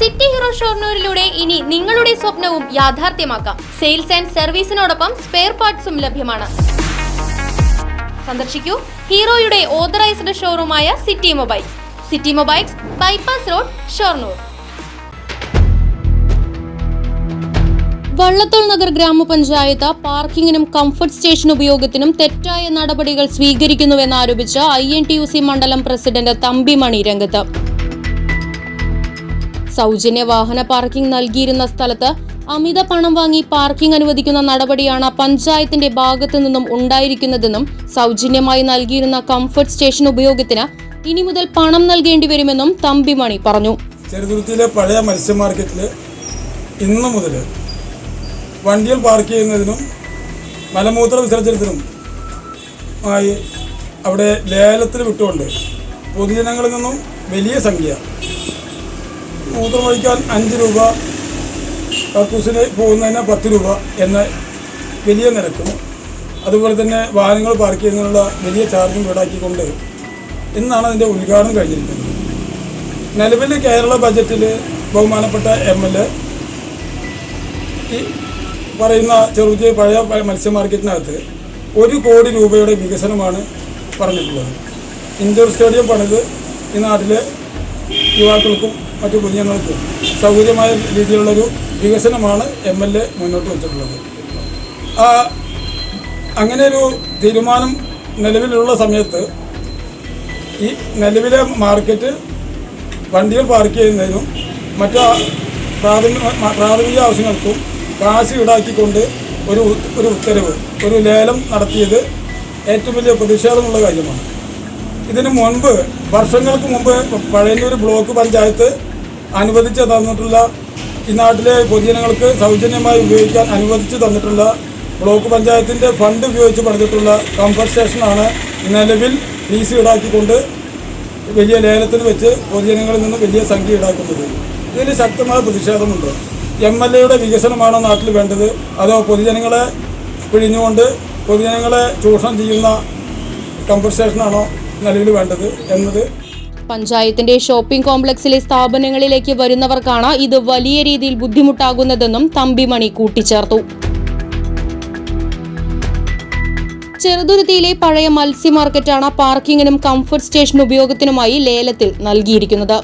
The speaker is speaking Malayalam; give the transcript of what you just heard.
സിറ്റി ഹീറോ ഷൊർണൂരിലൂടെ ഇനി നിങ്ങളുടെ സ്വപ്നവും യാഥാർത്ഥ്യമാക്കാം. സെയിൽസ് ആൻഡ് സർവീസിനോടൊപ്പം സ്പെയർ പാർട്സും ലഭ്യമാണ്. സന്ദർശിക്കൂ ഹീറോയുടെ ഓതറൈസ്ഡ് ഷോറൂമായ city mobiles. City mobiles, bypass road, Shoranur. Vallathol Nagar ഗ്രാമപഞ്ചായത്ത് പാർക്കിങ്ങിനും കംഫർട്ട് സ്റ്റേഷൻ ഉപയോഗത്തിനും തെറ്റായ നടപടികൾ സ്വീകരിക്കുന്നുവെന്നാരോപിച്ച് INTUC മണ്ഡലം പ്രസിഡന്റ് തമ്പിമണി രംഗത്ത്. സൗജന്യ വാഹന പാർക്കിംഗ് നൽകിയിരുന്ന സ്ഥലത്ത് അമിത പണം വാങ്ങി പാർക്കിംഗ് അനുവദിക്കുന്ന നടപടിയാണ് പഞ്ചായത്തിന്റെ ഭാഗത്തു നിന്നും ഉണ്ടായിരിക്കുന്നതെന്നും സൗജന്യമായി നൽകിയിരുന്ന കംഫർട്ട് സ്റ്റേഷൻ ഉപയോഗത്തിന് ഇനി മുതൽ പണം നൽകേണ്ടി വരുമെന്നും തമ്പിമണി പറഞ്ഞു. ചെറുതുരുത്തിയിലെ പഴയ മത്സ്യ മാർക്കറ്റിൽ ഇന്നു മുതൽ വണ്ടികൾ പാർക്ക് ചെയ്യുന്നതിനും മലമൂത്ര വിസർജനത്തിനും ആയി അവിടെ ലേലത്തിൽ വിട്ടുകൊണ്ട് പൊതുജനങ്ങളിൽ നിന്നും വലിയ സംഖ്യ, മൂത്രമൊഴിക്കാൻ 5 രൂപ, കക്കൂസിന് പോകുന്നതിന് 10 രൂപ എന്ന വലിയ നിരക്കും, അതുപോലെ തന്നെ വാഹനങ്ങൾ പാർക്ക് ചെയ്യുന്നതിനുള്ള വലിയ ചാർജും ഈടാക്കിക്കൊണ്ട് ഇന്നാണ് അതിൻ്റെ ഉദ്ഘാടനം കഴിഞ്ഞിരിക്കുന്നത്. നിലവിൽ കേരള ബജറ്റിൽ ബഹുമാനപ്പെട്ട MLA ഈ പറയുന്ന ചെറുതുരുത്തി പഴയ മത്സ്യ മാർക്കറ്റിനകത്ത് 1 കോടി രൂപയുടെ വികസനമാണ് പറഞ്ഞിട്ടുള്ളത്. ഇൻഡോർ സ്റ്റേഡിയം പണിത് ഈ നാട്ടിലെ യുവാക്കൾക്കും മറ്റു കുഞ്ഞുങ്ങൾക്കും സൗകര്യമായ രീതിയിലുള്ളൊരു വികസനമാണ് MLA മുന്നോട്ട് വെച്ചിട്ടുള്ളത്. അങ്ങനെ ഒരു തീരുമാനം നിലവിലുള്ള സമയത്ത് ഈ നിലവിലെ മാർക്കറ്റ് വണ്ടികൾ പാർക്ക് ചെയ്യുന്നതിനും മറ്റു പ്രാഥമിക ആവശ്യങ്ങൾക്കും കാശ് ഈടാക്കിക്കൊണ്ട് ഒരു ഉത്തരവ്, ഒരു ലേലം നടത്തിയത് ഏറ്റവും വലിയ പ്രതിഷേധമുള്ള കാര്യമാണ്. ഇതിനു മുൻപ് വർഷങ്ങൾക്ക് മുമ്പ് പഴയന്നൂർ ബ്ലോക്ക് പഞ്ചായത്ത് അനുവദിച്ച് തന്നിട്ടുള്ള ഈ നാട്ടിലെ പൊതുജനങ്ങൾക്ക് സൗജന്യമായി ഉപയോഗിക്കാൻ അനുവദിച്ച് തന്നിട്ടുള്ള ബ്ലോക്ക് പഞ്ചായത്തിൻ്റെ ഫണ്ട് ഉപയോഗിച്ച് പണിതിട്ടുള്ള കംഫർട്ട് സ്റ്റേഷനാണ് നിലവിൽ ഫീസ് ഈടാക്കിക്കൊണ്ട് വലിയ ലേലത്തിന് വെച്ച് പൊതുജനങ്ങളിൽ നിന്ന് വലിയ സംഖ്യ ഈടാക്കുന്നത്. ഇതിന് ശക്തമായ പ്രതിഷേധമുണ്ട്. MLAയുടെ വികസനമാണോ നാട്ടിൽ വേണ്ടത്, അതോ പൊതുജനങ്ങളെ പിഴിഞ്ഞുകൊണ്ട് പൊതുജനങ്ങളെ ചൂഷണം ചെയ്യുന്ന കംഫർട്ട് സ്റ്റേഷനാണോ നിലവിൽ വേണ്ടത് എന്നത്. പഞ്ചായത്തിന്റെ ഷോപ്പിംഗ് കോംപ്ലക്സിലെ സ്ഥാപനങ്ങളിലേക്ക് വരുന്നവർക്കാണ് ഇത് വലിയ രീതിയിൽ ബുദ്ധിമുട്ടാകുന്നതെന്നും തമ്പിമണി കൂട്ടിച്ചേർത്തു. ചെറുതുരുത്തിയിലെ പഴയ മത്സ്യ മാർക്കറ്റാണ് പാർക്കിങ്ങിനും കംഫർട്ട് സ്റ്റേഷൻ ഉപയോഗത്തിനുമായി ലേലത്തിൽ നൽകിയിരിക്കുന്നത്.